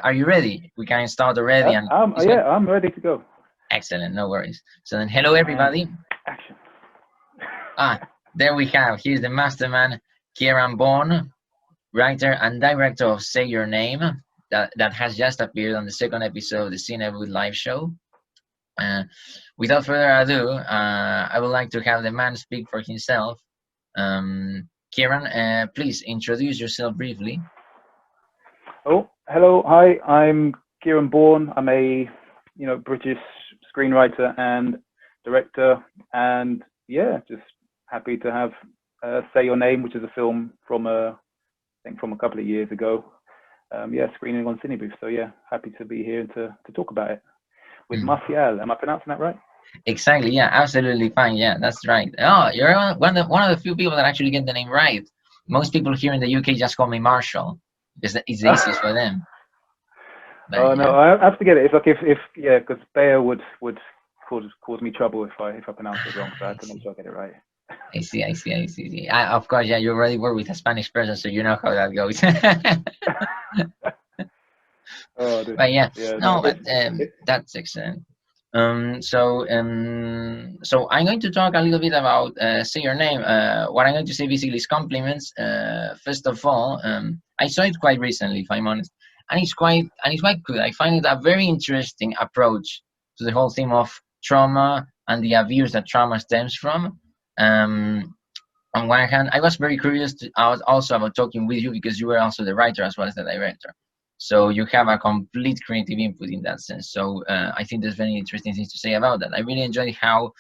Are you ready? We can start already, and it's going. Yeah, I'm ready to go. Excellent, no worries. So then, hello And everybody. action. Ah, there we have. Here's the masterman, Kieran Bourne, writer and director of Say Your Name, that has just appeared on the second episode of the Cinewood live show. Uh, Without further ado, I would like to have the man speak for himself. Kieran, please introduce yourself briefly. Oh, hello, hi. I'm Kieran Bourne. I'm a British screenwriter and director, and yeah, just happy to have Say Your Name, which is a film from I think from a couple of years ago. Yeah, screening on Cinebooth. So yeah, happy to be here to talk about it with Mm. Martial. Am I pronouncing that right? Exactly, yeah, absolutely fine. Yeah, that's right. Oh, you're one of the few people that actually get the name right. Most people here in the UK just call me Marshall because it's the easiest for them. But Oh no, yeah, I have to get it. It's like if yeah, because Bayer would cause me trouble if I pronounce it wrong. So I I have to make see, sure I get it right. I see, I see, I see. Of course, yeah, you already work with a Spanish person, so you know how that goes. Oh, this, But yeah, yeah, no, no, but it, that's excellent. So I'm going to talk a little bit about Say Your Name. What I'm going to say basically is compliments. First of all, I saw it quite recently, if I'm honest, and it's quite good. I find it a very interesting approach to the whole theme of trauma and the abuse that trauma stems from. Um, on one hand, I was very curious I was also about talking with you because you were also the writer as well as the director. So you have a complete creative input in that sense. So I think there's very interesting things to say about that. I really enjoyed how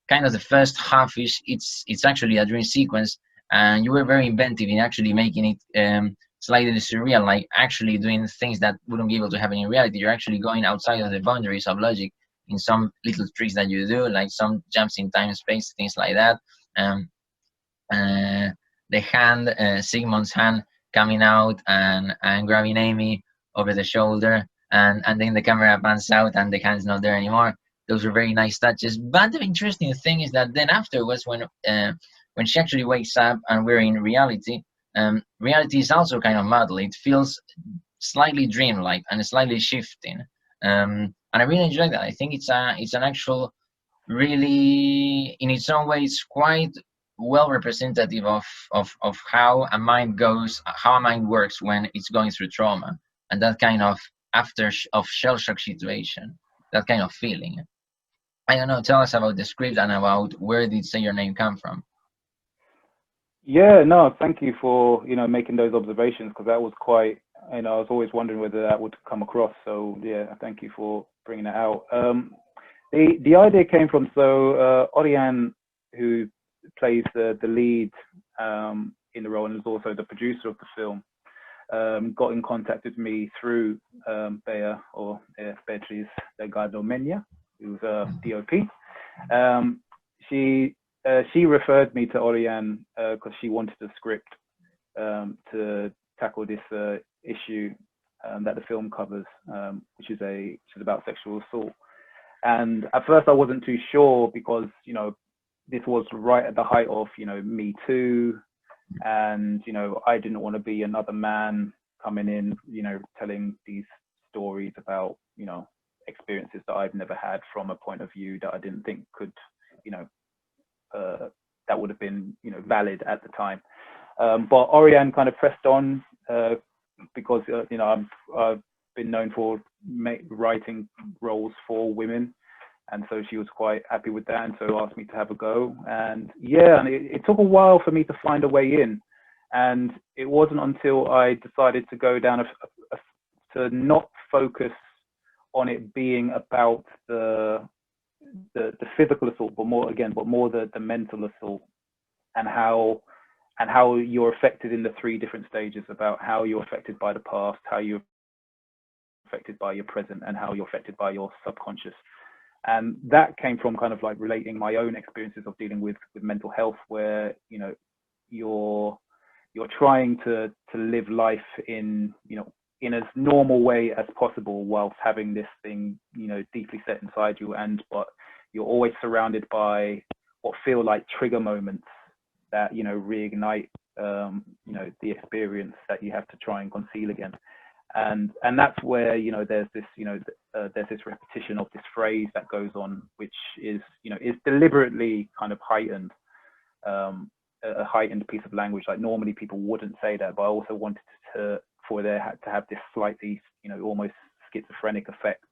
kind of the first half is it's actually a dream sequence, and you were very inventive in actually making it slightly surreal, like actually doing things that wouldn't be able to happen in reality. You're actually going outside of the boundaries of logic in some little tricks that you do, like some jumps in time space, things like that. Um, uh, the hand, Sigmund's hand coming out and grabbing Amy over the shoulder, and then the camera pans out and the hand's not there anymore. Those were very nice touches. But the interesting thing is that then afterwards, when she actually wakes up and we're in reality, reality is also kind of muddled. It feels slightly dreamlike and slightly shifting. And I really enjoy that. I think it's an actual really in its own way it's quite well representative of how a mind goes, how a mind works when it's going through trauma, and that kind of of shell shock situation, that kind of feeling. I don't know, tell us about the script and about where did Say Your Name come from. yeah, no, thank you for making those observations because that was quite I was always wondering whether that would come across. So yeah, thank you for bringing that out. The idea came from Oriane, who plays the lead in the role and is also the producer of the film. Got in contact with me through Bea or Beatriz Delgado Mena, who's a DOP. Um, she referred me to Oriane because she wanted a script to tackle this issue that the film covers, which is about sexual assault. And at first, I wasn't too sure because this was right at the height of Me Too, and I didn't want to be another man coming in telling these stories about experiences that I've never had from a point of view that I didn't think could you know uh, that would have been valid at the time. But Oriane kind of pressed on because I've been known for writing roles for women, and so she was quite happy with that, and so asked me to have a go. And yeah, and it took a while for me to find a way in, and it wasn't until I decided to go down to not focus on it being about the physical assault, but more the mental assault, and how you're affected in the three different stages about how you're affected by the past, how you're affected by your present, and how you're affected by your subconscious. And that came from kind of like relating my own experiences of dealing with mental health, where you're you're trying to live life in as normal way as possible whilst having this thing deeply set inside you, and but you're always surrounded by what feel like trigger moments that reignite the experience that you have to try and conceal again. And that's where, there's this, there's this repetition of this phrase that goes on, which is, is deliberately kind of heightened, a heightened piece of language. Like normally people wouldn't say that, but I also wanted for there to have this slightly, almost schizophrenic effect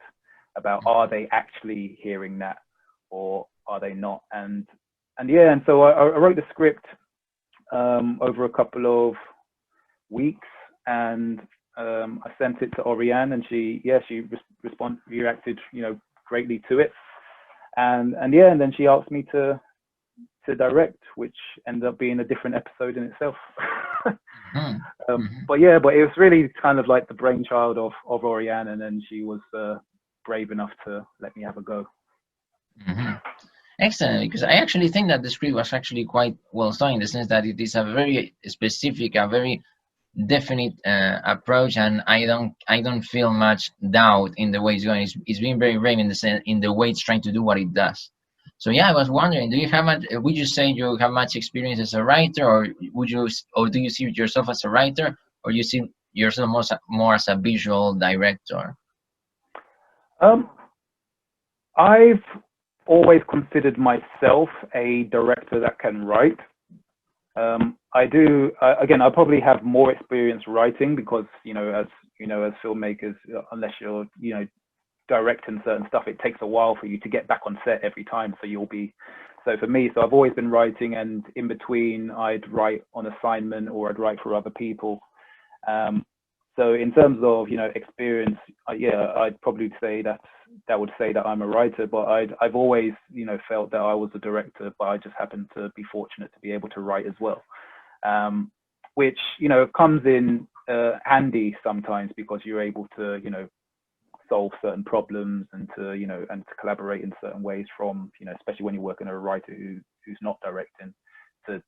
about, are they actually hearing that or are they not? And so I wrote the script over a couple of weeks, and I sent it to Oriane, and she reacted, greatly to it, and then she asked me to direct, which ended up being a different episode in itself. But it was really kind of like the brainchild of Oriane, and then she was brave enough to let me have a go. Excellent, because I actually think that the script was actually quite well done, in the sense that it is a very specific, a very definite approach, and I don't feel much doubt in the way it's going. It's being very brave in the way it's trying to do what it does. So yeah, I was wondering, would you say you have much experience as a writer, or do you see yourself as a writer, or you see yourself more as a visual director? I've always considered myself a director that can write. I do. Again, I probably have more experience writing because, as filmmakers, unless you're, directing certain stuff, it takes a while for you to get back on set every time. So for me, I've always been writing, and in between, I'd write on assignment or I'd write for other people. So in terms of, experience, I'd probably say that would say that I'm a writer, but I've always, felt that I was a director, but I just happened to be fortunate to be able to write as well, which, comes in handy sometimes, because you're able to, solve certain problems and to, and to collaborate in certain ways from, especially when you're working with a writer who's not directing, to,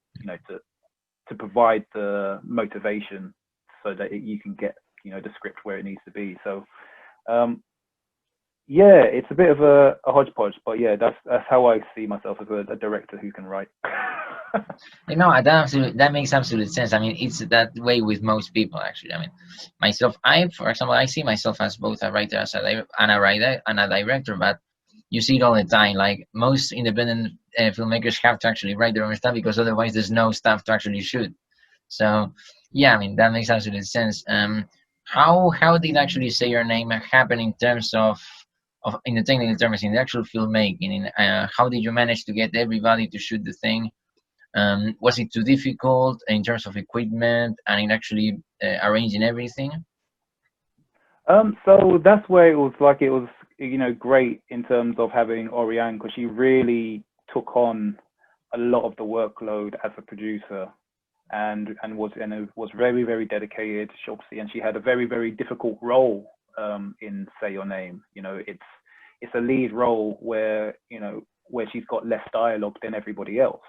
to provide the motivation so that you can get, the script where it needs to be. So, it's a bit of a hodgepodge, but that's how I see myself, as a director who can write. That makes absolute sense. I mean, it's that way with most people, actually. I mean, myself, for example, I see myself as both a writer and a director, but you see it all the time. Like most independent filmmakers have to actually write their own stuff, because otherwise there's no stuff to actually shoot. So yeah, I mean, that makes absolute sense. How did actually Say Your Name happen in terms of in the technical terms, in the actual filmmaking? How did you manage to get everybody to shoot the thing? Was it too difficult in terms of equipment and in actually arranging everything? So that's where it was great in terms of having Oriane, because she really took on a lot of the workload as a producer, and was very, very dedicated. And she had a very, very difficult role in Say Your Name. It's a lead role where she's got less dialogue than everybody else.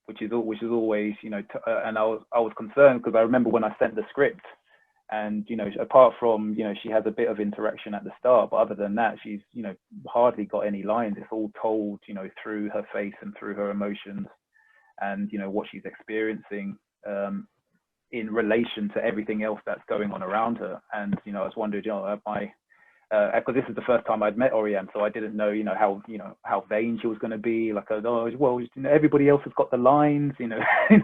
Which is always, and I was concerned, because I remember when I sent the script, and apart from she has a bit of interaction at the start, but other than that, she's hardly got any lines. It's all told through her face and through her emotions, and what she's experiencing in relation to everything else that's going on around her. And I was wondering, because this is the first time I'd met Oriane, so I didn't know, how vain she was going to be. Like, everybody else has got the lines, and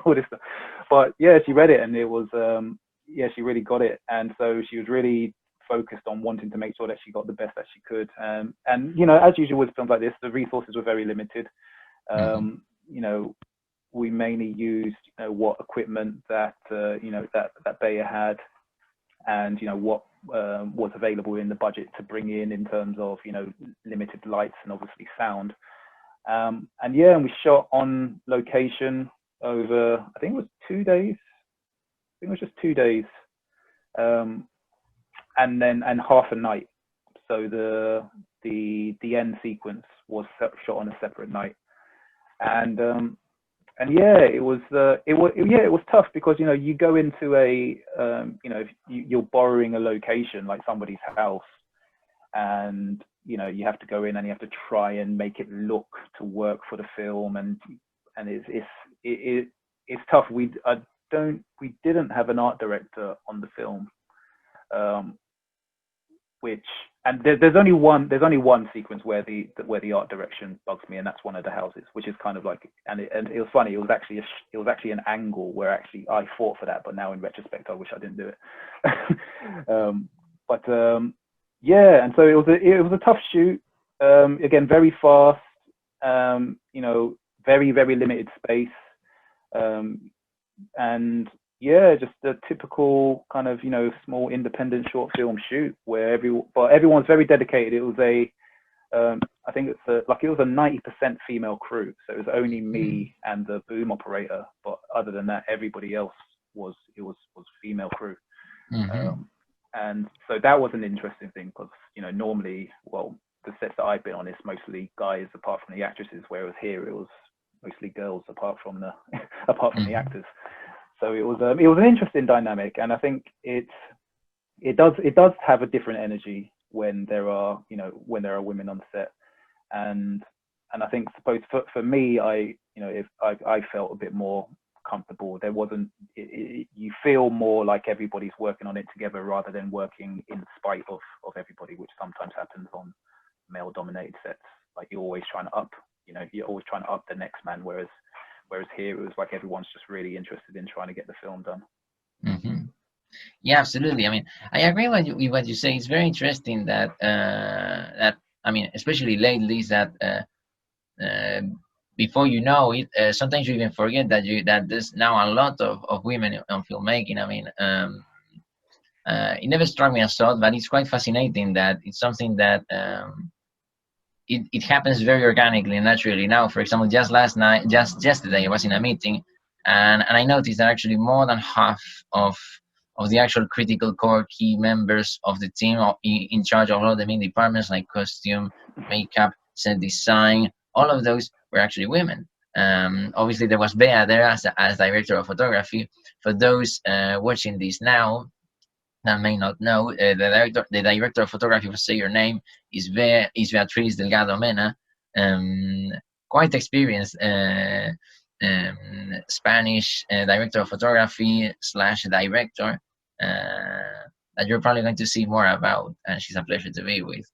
all this stuff. But she read it, and it was, she really got it. And so she was really focused on wanting to make sure that she got the best that she could. And as usual with films like this, the resources were very limited. We mainly used, what equipment that Bayer had, and what was available in the budget to bring in terms of limited lights and obviously sound, and we shot on location over, I think it was 2 days. I think it was just 2 days, and half a night. So the end sequence was shot on a separate night, and it was tough, because you go into if you're borrowing a location like somebody's house, and you have to go in and you have to try and make it look to work for the film, and it's tough. We didn't have an art director on the film, um, which and there's only one sequence where the art direction bugs me, and that's one of the houses, which is kind of like, and it was funny. It was actually an angle where actually I fought for that, but now in retrospect, I wish I didn't do it. But yeah, and so it was a tough shoot. Again, very fast. Very very limited space, and yeah, just a typical kind of small independent short film shoot where everyone's very dedicated. It was I think it was a 90% female crew, so it was only me and the boom operator. But other than that, everybody else was female crew. And so that was an interesting thing because normally, well, the sets that I've been on is mostly guys apart from the actresses, whereas here it was mostly girls apart from the actors. So it was an interesting dynamic, and I think it does have a different energy when there are women on set, and I think suppose for me, I felt a bit more comfortable. There wasn't you feel more like everybody's working on it together rather than working in spite of everybody, which sometimes happens on male dominated sets. Like you're always trying to up the next man, whereas here it was like everyone's just really interested in trying to get the film done. Yeah, absolutely. I mean, I agree with what you say. It's very interesting that I mean, especially lately, is that before you know it, sometimes you even forget that there's now a lot of women on filmmaking. I mean, it never struck me as thought, but it's quite fascinating that it's something that it happens very organically and naturally. Now, for example, just yesterday, I was in a meeting, and I noticed that actually more than half of the actual critical core key members of the team are in charge of all the main departments like costume, makeup, set design. All of those were actually women. Obviously, there was Bea there as director of photography. For those watching this now, that may not know, the director of photography for Say Your Name is Beatriz Delgado Mena, quite experienced Spanish director of photography / director that you're probably going to see more about, and she's a pleasure to be with.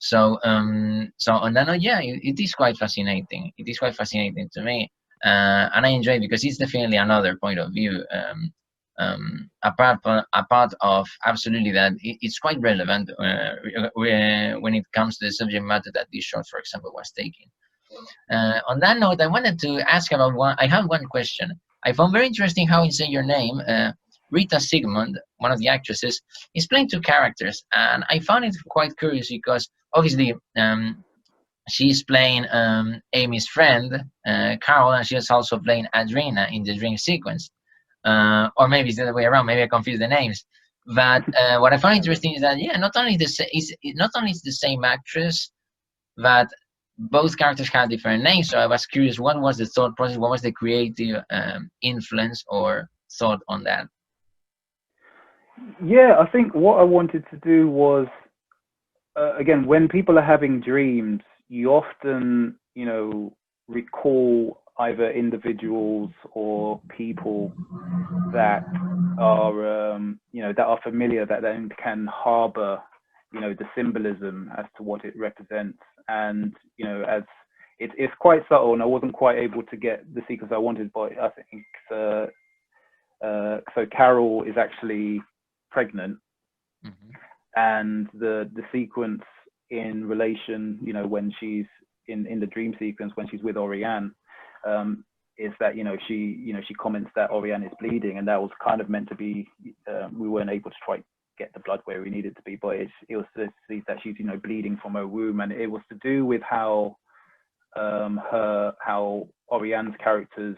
So on that note, yeah, it is quite fascinating. It is quite fascinating to me, and I enjoy it because it's definitely another point of view. A part of absolutely that it's quite relevant when it comes to the subject matter that this short, for example, was taking. On that note, I wanted to ask about one. I have one question. I found very interesting how in Say Your Name, Rita Sigmund, one of the actresses, is playing two characters, and I found it quite curious because obviously she's playing Amy's friend, Carol, and she's also playing Adrena in the dream sequence. Or maybe it's the other way around. Maybe I confuse the names. But what I find interesting is that not only is the same actress, but both characters have different names. So I was curious, what was the thought process? What was the creative influence or thought on that? Yeah, I think what I wanted to do was, again, when people are having dreams, you often, recall either individuals or people that are, that are familiar, that then can harbor, the symbolism as to what it represents. And, as it's quite subtle, and I wasn't quite able to get the sequence I wanted, but I think so Carol is actually pregnant, and the sequence in relation, when she's in the dream sequence when she's with Oriane, is that she comments that Oriane is bleeding, and that was kind of meant to be, we weren't able to try get the blood where we needed to be, but it was to see that she's bleeding from her womb, and it was to do with how Oriane's character's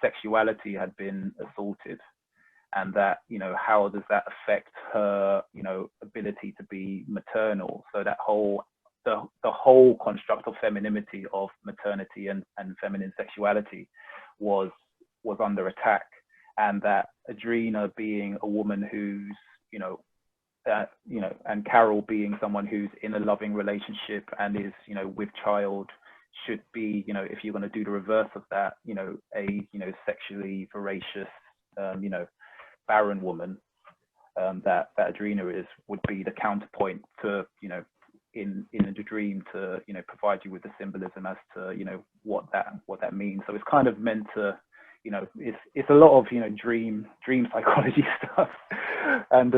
sexuality had been assaulted, and that how does that affect her ability to be maternal. So that the whole construct of femininity, of maternity and feminine sexuality was under attack, and that Adrena being a woman who's and Carol being someone who's in a loving relationship and is with child, should be if you're going to do the reverse of that, a sexually voracious barren woman. that Adrena would be the counterpoint to, in the dream, to provide you with the symbolism as to what that means. So it's kind of meant to, it's a lot of dream psychology stuff, and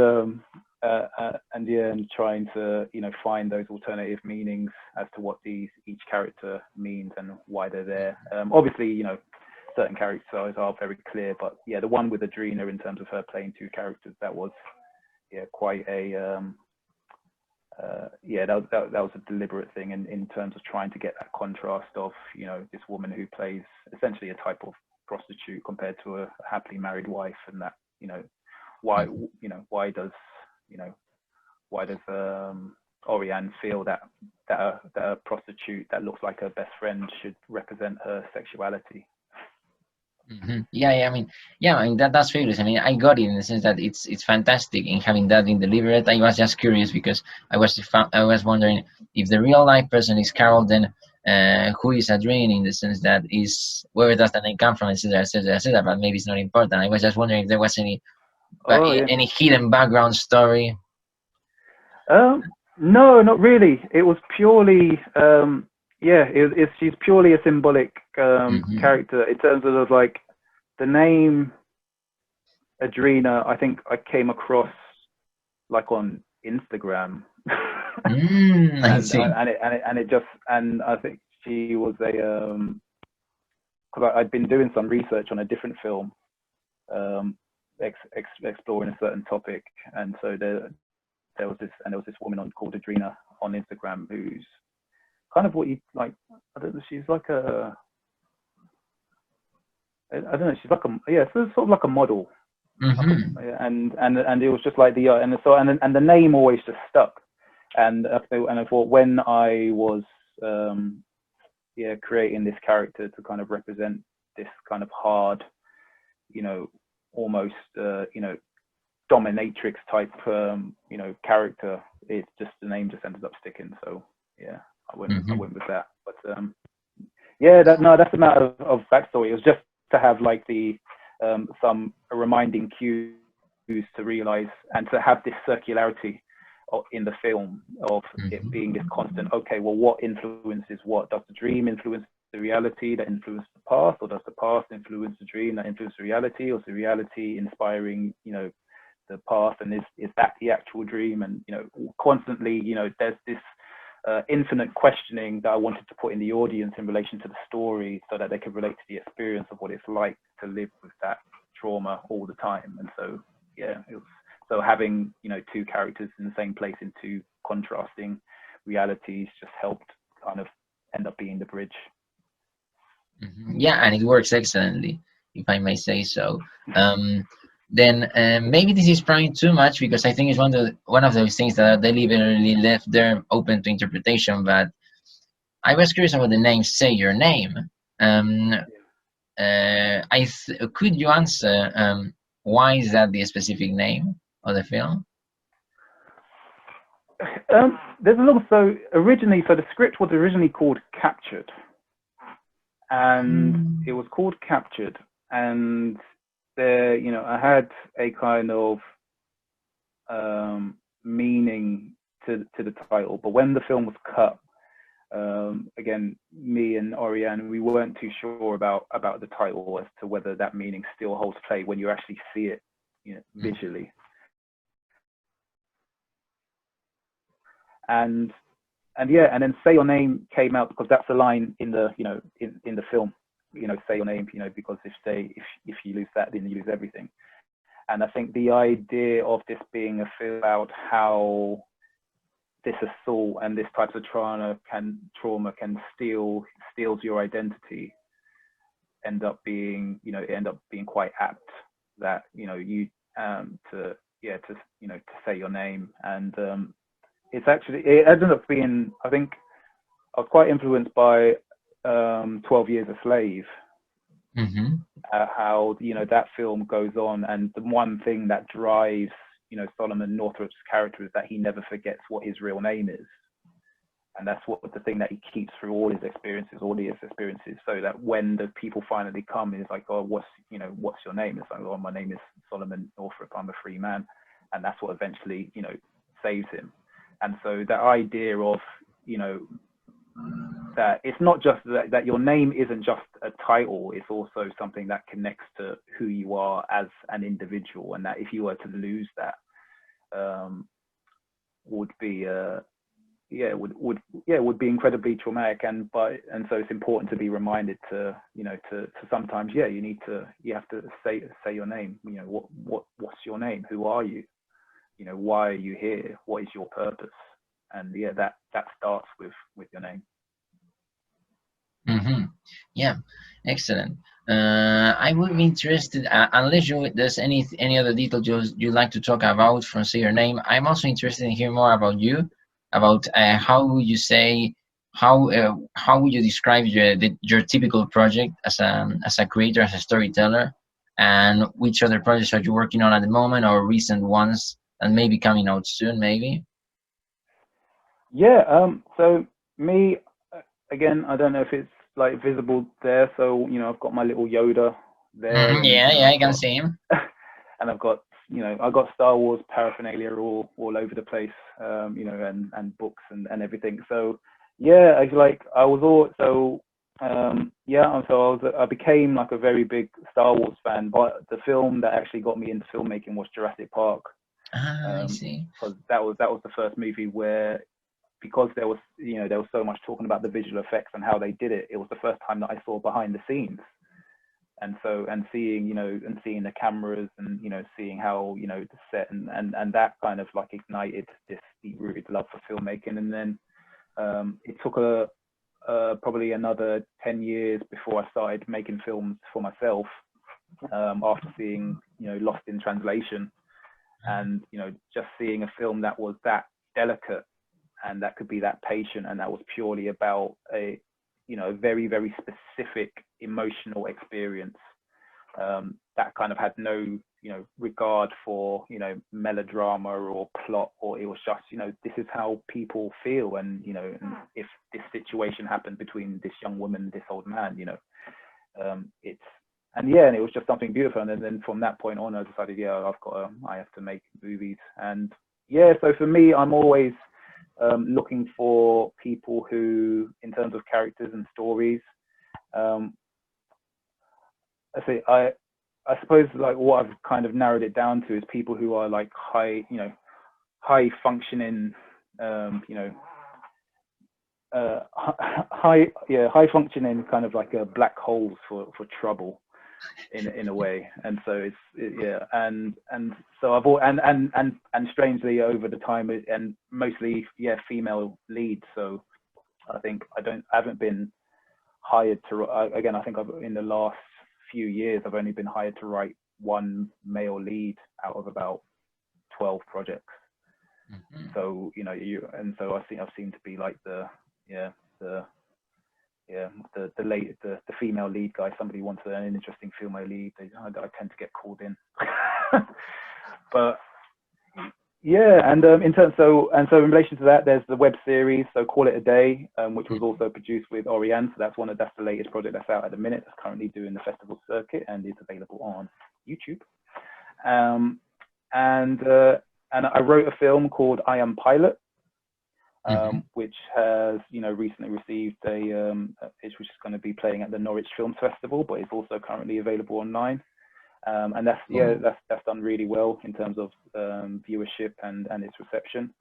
and trying to find those alternative meanings as to what each character means and why they're there. Obviously, certain characters are very clear, but yeah, the one with Adrena, in terms of her playing two characters, that was quite a that was a deliberate thing in terms of trying to get that contrast of this woman who plays essentially a type of prostitute compared to a happily married wife, and that why why does Oriane feel that a prostitute that looks like her best friend should represent her sexuality? Yeah, I mean that's fabulous. I mean, I got it in the sense that it's fantastic in having that in deliberate. I was just curious because I was wondering if the real life person is Carol, then who is Adrian, in the sense that is where does the name come from, etc., etc., etc. But maybe it's not important. I was just wondering if there was Oh yeah. any hidden background story. No, not really. It was purely she's purely a symbolic character in terms of like the name Adrena. I think I came across like on Instagram, I see. and I think she was a because I'd been doing some research on a different film, exploring a certain topic, and so there was this woman called Adrena on Instagram who's kind of what you like. I don't know. She's like a. I don't know. She's like sort of like a model. And it was just like and the name always just stuck. And I thought when I was creating this character to kind of represent this kind of hard, almost dominatrix type character, it's just the name just ended up sticking. So yeah, I went with that. But that's a matter of backstory. It was just to have like the some reminding cues to realize and to have this circularity in the film of it being this constant. Okay, well, what influences what? Does the dream influence the reality that influences the past, or does the past influence the dream that influences the reality, or is the reality inspiring the past, and is that the actual dream? And constantly there's this infinite questioning that I wanted to put in the audience in relation to the story, so that they could relate to the experience of what it's like to live with that trauma all the time. And so so having two characters in the same place in two contrasting realities just helped kind of end up being the bridge. Yeah, and it works excellently, if I may say so. Then maybe this is probably too much, because I think it's one of those things that are deliberately left there open to interpretation. But I was curious about the name "Say Your Name." Could you answer why is that the specific name of the film? There's a little. So the script was originally called Captured, and it was called Captured, and there, I had a kind of meaning to the title, but when the film was cut, again, me and Oriane, we weren't too sure about the title as to whether that meaning still holds play when you actually see it, visually. And then "Say Your Name" came out because that's a line in the in the film. Say your name, because if you lose that, then you lose everything. And I think the idea of this being a film about how this assault and this type of trauma can steals your identity, end up being quite apt, that to say your name. And it ended up being, I think I was quite influenced by 12 Years a Slave. How that film goes on, and the one thing that drives Solomon Northrop's character is that he never forgets what his real name is, and that's the thing that he keeps through all his experiences, so that when the people finally come, it's like, oh, what's your name? It's like, oh, my name is Solomon Northrop, I'm a free man. and that's what eventually, saves him. And so that idea of, that it's not just that your name isn't just a title, it's also something that connects to who you are as an individual, and that if you were to lose that, would be would be incredibly traumatic. And so it's important to be reminded to sometimes, you have to say your name. What's your name? Who are you? Why are you here? What is your purpose? And that starts with your name. Yeah, excellent. I would be interested, unless there's any other details you'd like to talk about from Say Your Name. I'm also interested in hearing more about you, about how would you say, how would you describe your typical project as a creator, as a storyteller, and which other projects are you working on at the moment, or recent ones that may be coming out soon, maybe? Yeah. So me, again, I don't know if it's like visible there. So I've got my little Yoda there, and Yeah, I I've can got see him. and I've got I've got Star Wars paraphernalia all over the place, and books and everything. So yeah, I was all so I became like a very big Star Wars fan. But the film that actually got me into filmmaking was Jurassic Park, I see. because that was the first movie where, because there was so much talking about the visual effects and how they did it. It was the first time that I saw behind the scenes, and seeing seeing the cameras, and seeing how the set, and that kind of like ignited this deep-rooted love for filmmaking. And then it took probably another 10 years before I started making films for myself, after seeing Lost in Translation, and just seeing a film that was that delicate, and that could be that patient, and that was purely about a very, very specific emotional experience, that kind of had no regard for melodrama or plot, or it was just this is how people feel, and and if this situation happened between this young woman and this old man, it's and it was just something beautiful. And then from that point on, I decided, I have to make movies. And so for me, I'm always looking for people who, in terms of characters and stories, I suppose like what I've kind of narrowed it down to is people who are like high functioning, high functioning, kind of like a black holes for trouble, in a way. And so and so I've all and strangely over the time, and mostly female leads. So I think I haven't been hired to, again, I think in the last few years I've only been hired to write one male lead out of about 12 projects. So so I think I've seemed to be like the female lead guy. Somebody wants an interesting female lead, I tend to get called in. But and in relation to that, there's the web series, so Call It a Day, which was also produced with Oriane. So that's the latest project that's out at the minute. That's currently doing the festival circuit and is available on YouTube. And I wrote a film called I Am Pilot, which has recently received which is going to be playing at the Norwich Film Festival, but it's also currently available online. And that's done really well in terms of viewership and its reception.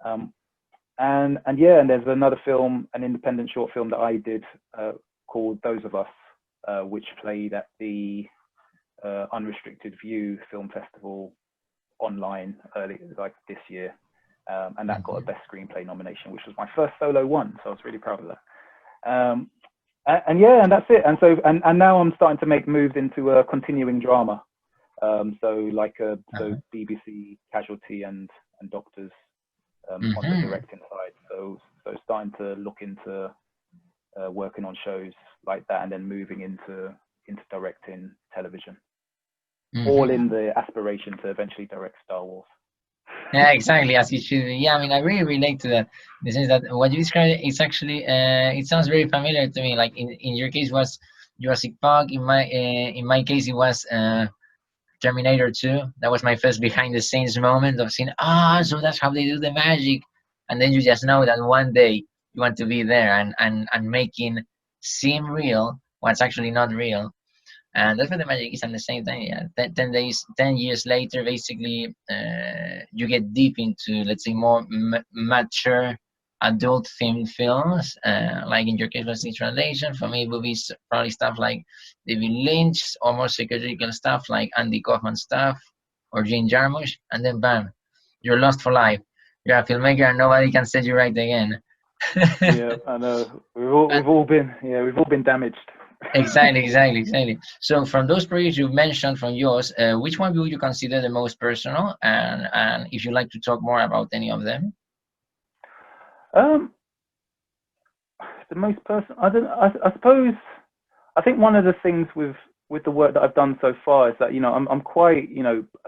And there's another film, an independent short film that I did, called Those of Us, which played at the Unrestricted View Film Festival online early, like this year, and that got a Best Screenplay nomination, which was my first solo one, so I was really proud of that. And that's it. And so now I'm starting to make moves into a continuing drama. So BBC, Casualty, and Doctors, on the directing side. So starting to look into working on shows like that, and then moving into directing television. All in the aspiration to eventually direct Star Wars. Yeah, exactly, as it should be. Yeah, I mean, I really relate to that. In the sense that what you described, it's actually, it sounds very familiar to me. Like in your case was Jurassic Park. In my case, it was Terminator 2. That was my first behind the scenes moment of seeing, so that's how they do the magic. And then you just know that one day you want to be there and making seem real what's actually not real. And that's what the magic is. At the same time, yeah, 10 years later, basically, you get deep into, let's say, more mature adult themed films. Like in your case, was the translation. For me, it would be probably stuff like David Lynch, or more psychological stuff like Andy Kaufman stuff or Jane Jarmusch. And then, bam, you're lost for life. You're a filmmaker, and nobody can set you right again. Yeah, I know. We've all been damaged. Exactly. So from those projects you mentioned from yours, which one would you consider the most personal? And if you'd like to talk more about any of them. Um, the most personal. I don't. I suppose. I think one of the things with the work that I've done so far is that I'm quite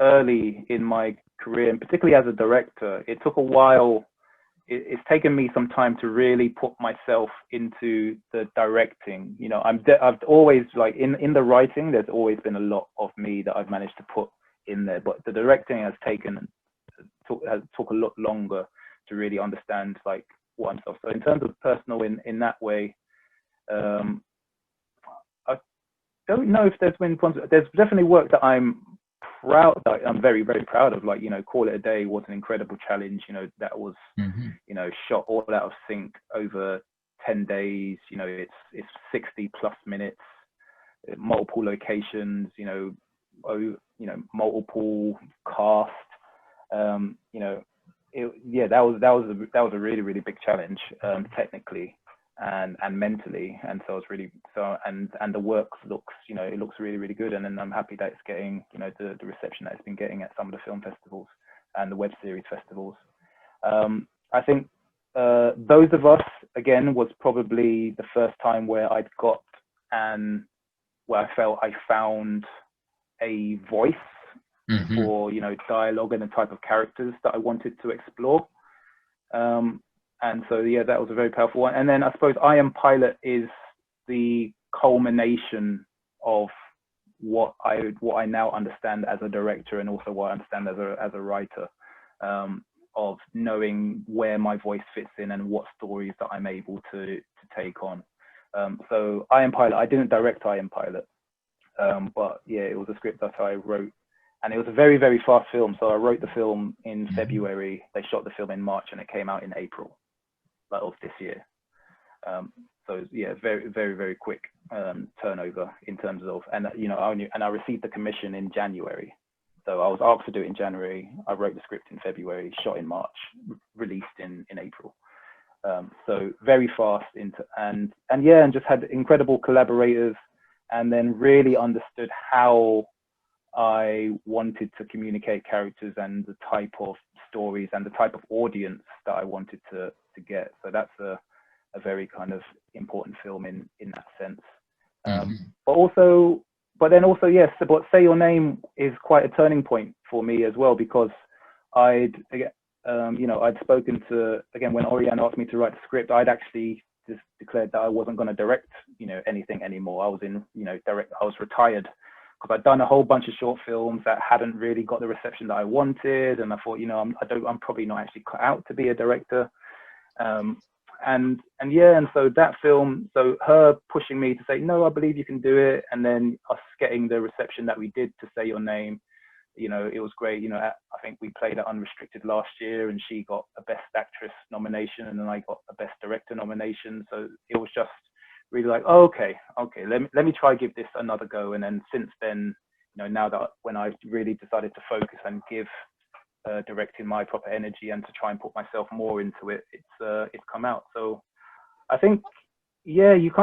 early in my career, and particularly as a director, it took a while. It's taken me some time to really put myself into the directing. I've always, like, in the writing, there's always been a lot of me that I've managed to put in there, but the directing has took a lot longer to really understand, like, what I'm stuff. So in terms of personal, in that way, I don't know if there's been. There's definitely work that I'm proud. That I'm very, very proud of. Like, Call It a Day was an incredible challenge. That was shot all out of sync over 10 days. It's 60 plus minutes, multiple locations. Multiple cast. That was a really, really big challenge, technically and mentally. And so it's really and the work looks, it looks really, really good. And then I'm happy that it's getting, the reception that it's been getting at some of the film festivals and the web series festivals. I think Those of Us, again, was probably the first time where I felt I found a voice for dialogue and the type of characters that I wanted to explore. And so that was a very powerful one. And then I suppose I Am Pilot is the culmination of what I now understand as a director, and also what I understand as a writer, of knowing where my voice fits in and what stories that I'm able to take on. So I Am Pilot, I didn't direct I Am Pilot, but it was a script that I wrote, and it was a very, very fast film. So I wrote the film in February, they shot the film in March, and it came out in April of this year. So very, very, very quick turnover in terms of, and I received the commission in January. So I was asked to do it in January. I wrote the script in February, shot in March, released in April. So very fast and just had incredible collaborators, and then really understood how I wanted to communicate characters and the type of stories and the type of audience that I wanted to get. So that's a very kind of important film in that sense. But Say Your Name is quite a turning point for me as well, because I'd spoken to, again, when Oriane asked me to write the script, I'd actually just declared that I wasn't going to direct, anything anymore. I was retired, because I'd done a whole bunch of short films that hadn't really got the reception that I wanted, and I thought, I'm probably not actually cut out to be a director. And so that film, so her pushing me to say, no, I believe you can do it, and then us getting the reception that we did to Say Your Name, it was great. I think we played at Unrestricted last year, and she got a Best Actress nomination, and then I got a Best Director nomination. So it was just really like, okay, let me try give this another go. And then since then, now that when I really decided to focus and give directing my proper energy and to try and put myself more into it, it's come out. So I think it's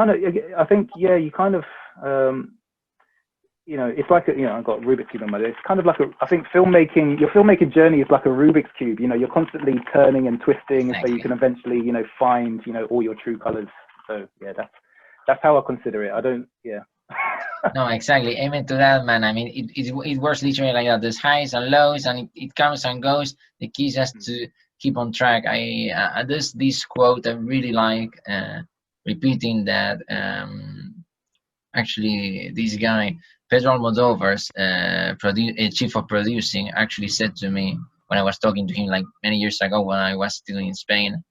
like I've got Rubik's Cube in my head. It's kind of like I think your filmmaking journey is like a Rubik's Cube. You're constantly turning and twisting, so you can eventually find all your true colors. So that's how I consider it. I don't No, exactly. Amen to that, man. I mean, it works literally like that. There's highs and lows, and it comes and goes. The key is just to keep on track. There's this quote I really like repeating that. Actually, this guy, Pedro Almodovar's chief of producing actually said to me when I was talking to him like many years ago when I was still in Spain,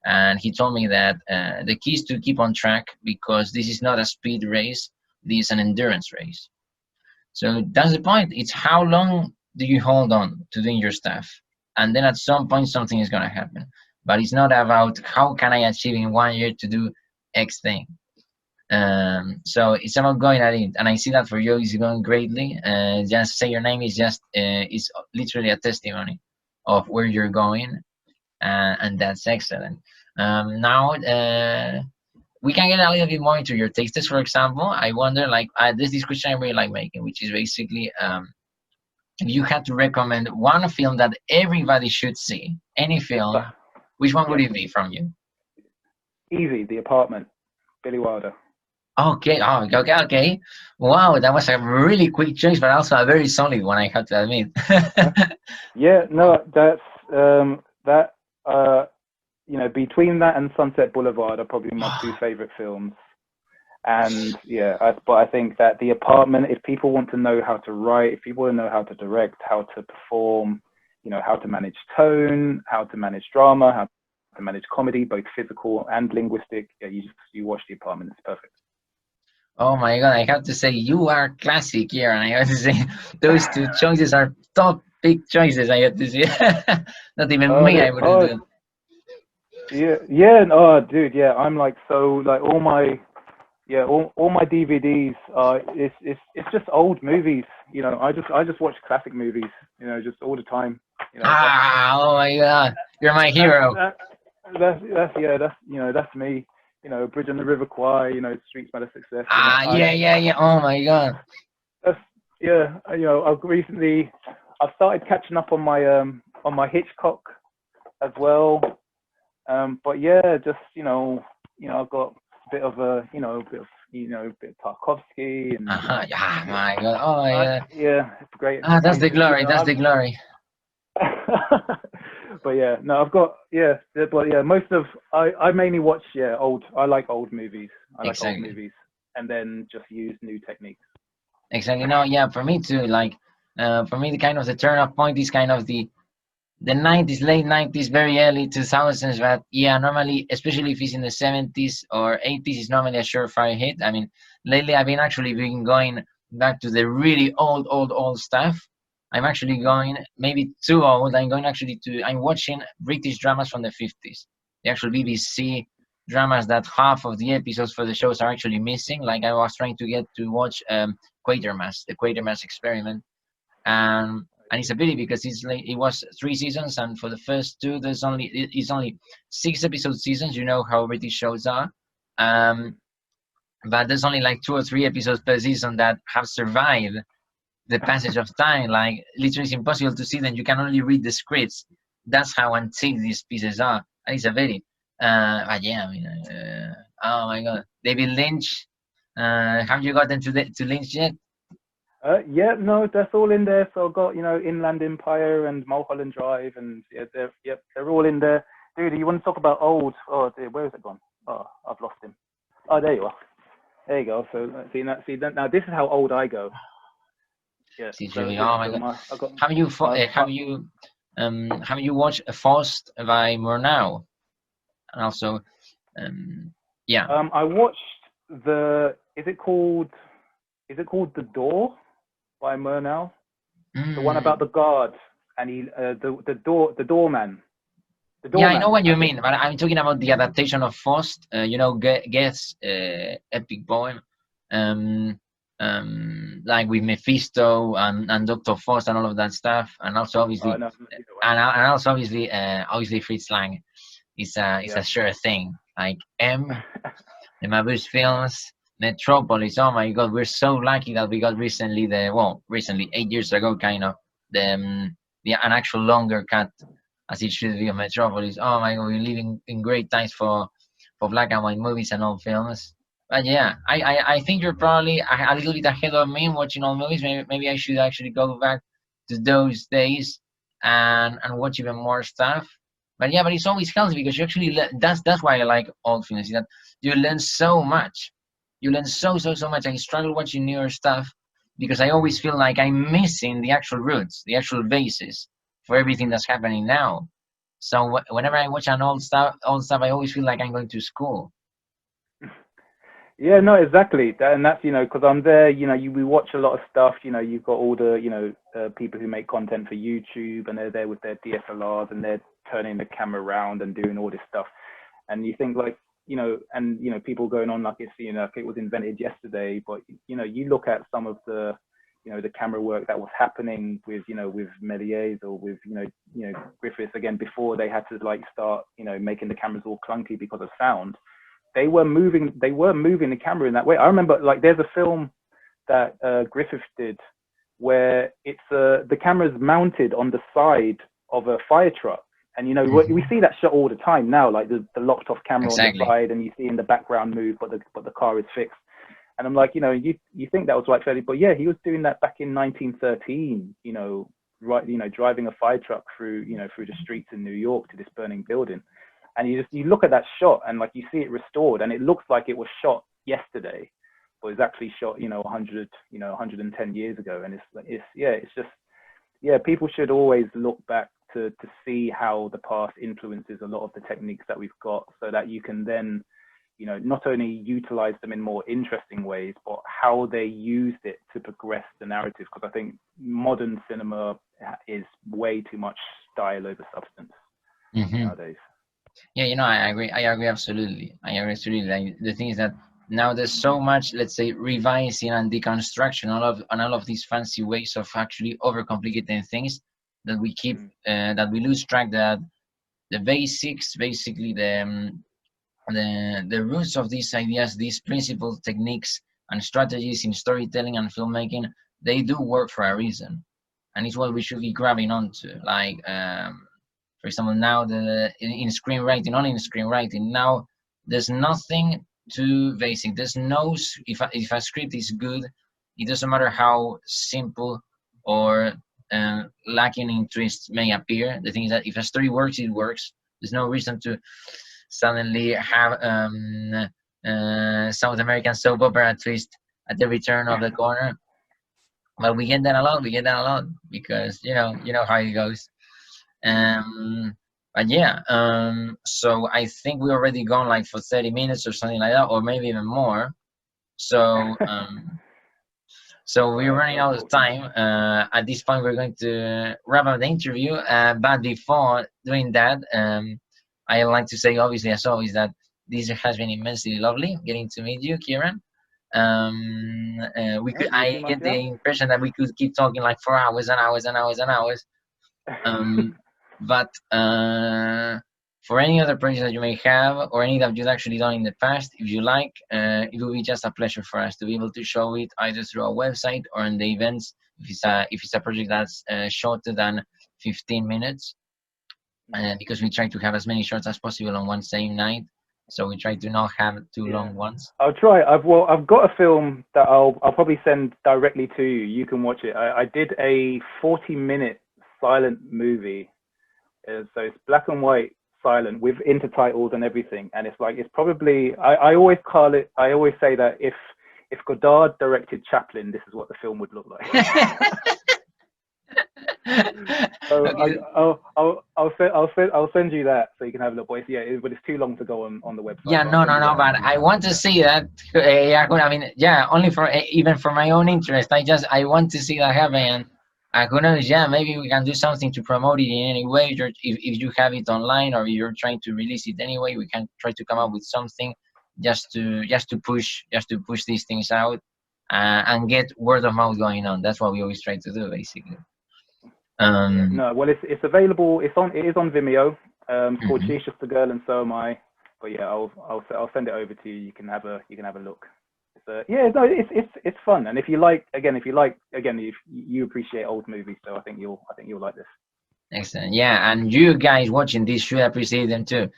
and he told me that the key is to keep on track because this is not a speed race, this is an endurance race. So that's the point. It's how long do you hold on to doing your stuff, and then at some point something is gonna happen. But it's not about how can I achieve in 1 year to do X thing. So it's about going at it, and I see that for you is going greatly. Just say your name is just is literally a testimony of where you're going, and that's excellent. Now we can get a little bit more into your tastes. For example, I wonder like there's this question I really like making, which is basically if you had to recommend one film that everybody should see, any film, which one would Yep. it be from you? Easy. The Apartment. Billy Wilder. Okay, oh, okay. Wow, that was a really quick choice, but also a very solid one, I have to admit. Yeah. No, that's that. Between that and Sunset Boulevard are probably my two favorite films. And yeah, but I think that The Apartment, if people want to know how to write, if people want to know how to direct, how to perform, how to manage tone, how to manage drama, how to manage comedy, both physical and linguistic, yeah, you watch The Apartment, it's perfect. Oh my God, I have to say you are classic here, and I have to say those two choices are top big choices. I have to say, not even me, I wouldn't do it. Yeah, oh, dude, yeah, I'm like so like all my DVDs it's just old movies. I just watch classic movies. Just all the time. Oh my God, you're my hero. That's me. Bridge on the River Kwai. Streets Smell of Success. Yeah. Oh my God. That's yeah. I've started catching up on my Hitchcock as well. But yeah, just I've got a bit of a bit of Tarkovsky and Yeah, my God. Oh yeah. yeah, it's great. That's the It's just, glory. That's the glory. but yeah, no, I've got but yeah, I mainly watch old. I like old movies. I like old Exactly. movies, and then just use new techniques. Exactly. No, yeah, for me too. Like, for me, the kind of the turn off point is kind of the 90s, late 90s, very early 2000s. But yeah, normally, especially if it's in the 70s or 80s, it's normally a surefire hit. I mean, lately I've been going back to the really old stuff. I'm actually going maybe too old. I'm watching British dramas from the 50s. The actual BBC dramas that half of the episodes for the shows are actually missing. Like I was trying to get to watch Quatermass, the Quatermass Experiment, and it's a pity because it was 3 seasons, and for the first two, it's only 6 episode seasons. You know how British shows are, um, but there's only like 2 or 3 episodes per season that have survived the passage of time. Like literally, it's impossible to see them. You can only read the scripts. That's how antique these pieces are, and it's a very. But yeah, I mean, oh my God, David Lynch. Have you gotten to Lynch yet? Yeah, no, that's all in there. So I've got Inland Empire and Mulholland Drive, and yeah, they're all in there. Dude, you want to talk about old? Oh, dear, where has it gone? Oh, I've lost him. Oh, there you are. There you go. So now this is how old I go. Yeah. So, really, oh my God. Have you watched Faust by Murnau? And also, yeah. I watched Is it called The Door by Murnau? The one about the guard and the doorman. Yeah, I know what you mean, but I'm talking about the adaptation of Faust. Goethe's epic poem, like with Mephisto and Doctor Faust and all of that stuff, and also obviously, obviously Fritz Lang is a sure thing. Like the Mabuse films, Metropolis. Oh my God, we're so lucky that we got recently 8 years ago, kind of an actual longer cut as it should be of Metropolis. Oh my God, we're living in great times for black and white movies and old films. But yeah, I think you're probably a little bit ahead of me watching old movies. Maybe I should actually go back to those days and watch even more stuff. But yeah, but it's always healthy because you actually that's why I like old films. Is that you learn so much. You learn so much. I struggle watching newer stuff because I always feel like I'm missing the actual roots, the actual basis for everything that's happening now. So whenever I watch an old stuff, I always feel like I'm going to school. Yeah, no, exactly. And that's, because I'm there, we watch a lot of stuff, you've got all the, people who make content for YouTube, and they're there with their DSLRs, and they're turning the camera around and doing all this stuff. And you think like, and, people going on like it's, like it was invented yesterday, but, you look at some of the, the camera work that was happening with, with Méliès, or with, Griffiths, again, before they had to like start, making the cameras all clunky because of sound. They were moving the camera in that way. I remember like there's a film that Griffith did where it's the camera's mounted on the side of a fire truck, and we see that shot all the time now, like the locked off camera on the side, and you see in the background move, but the car is fixed. And I'm like, you think that was like fairly, but yeah, he was doing that back in 1913, driving a fire truck through the streets in New York to this burning building. And you look at that shot, and like you see it restored, and it looks like it was shot yesterday, but it's actually shot 110 years ago. And it's just people should always look back to see how the past influences a lot of the techniques that we've got, so that you can then not only utilize them in more interesting ways, but how they used it to progress the narrative. Because I think modern cinema is way too much style over substance nowadays. Yeah, I agree absolutely. I agree absolutely. Like, the thing is that now there's so much, let's say, revising and deconstruction, on all of these fancy ways of actually overcomplicating things, that we keep that we lose track that the basics, basically the roots of these ideas, these principles, techniques, and strategies in storytelling and filmmaking, they do work for a reason, and it's what we should be grabbing onto. Like, for example, now in screenwriting, only in screenwriting now, there's nothing too basic. There's no if a script is good, it doesn't matter how simple or lacking in twists may appear. The thing is that if a story works, it works. There's no reason to suddenly have South American soap opera twist at every turn of the corner. But we get that a lot. We get that a lot because you know how it goes. But yeah, so I think we already gone like for 30 minutes or something like that, or maybe even more. So so we're running out of time. At this point, we're going to wrap up the interview. But before doing that, I like to say, obviously, as always, that this has been immensely lovely getting to meet you, Kieran. I get the impression that we could keep talking like for hours and hours and hours and hours. But for any other projects that you may have, or any that you've actually done in the past, if you like, it will be just a pleasure for us to be able to show it either through our website or in the events. If it's a project that's shorter than 15 minutes, because we try to have as many shots as possible on one same night. So we try to not have too long ones. I'll try. I've got a film that I'll probably send directly to you. You can watch it. I did a 40-minute silent movie. So it's black and white silent with intertitles and everything. And it's probably, I always say that if Godard directed Chaplin, this is what the film would look like. So okay. I'll send you that so you can have a look. But it's too long to go on the website. Yeah, no. But I want to see that. I mean, yeah, only for even for my own interest. I want to see that happen. And who knows? Yeah, maybe we can do something to promote it in any way. If you have it online or you're trying to release it anyway, we can try to come up with something just to push these things out and get word of mouth going on. That's what we always try to do, basically. No, well, it's available. It is on Vimeo. It's called She's Just a Girl and So Am I. But yeah, I'll send it over to you. You can have a look. It's fun. And if you appreciate old movies, so I think you'll like this. Excellent. Yeah, and you guys watching this should appreciate them too.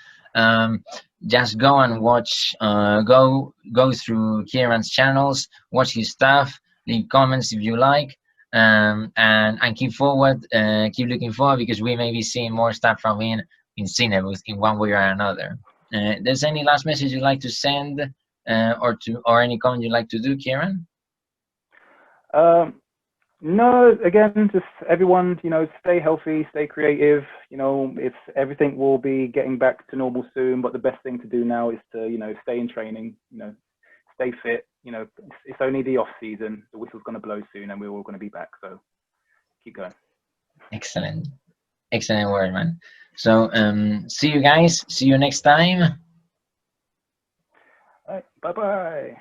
Just go and watch. Go through Kieran's channels. Watch his stuff. Leave comments if you like. And keep looking forward, because we may be seeing more stuff from him in cinema in one way or another. There's any last message you'd like to send, or any comment you'd like to do, Kieran? Um, no, again, just everyone, stay healthy, stay creative. It's everything will be getting back to normal soon, but the best thing to do now is to, stay in training, stay fit. It's only the off season. The whistle's going to blow soon, and we're all going to be back. So keep going. Excellent. Excellent word, man. So see you guys. See you next time. All right, bye bye.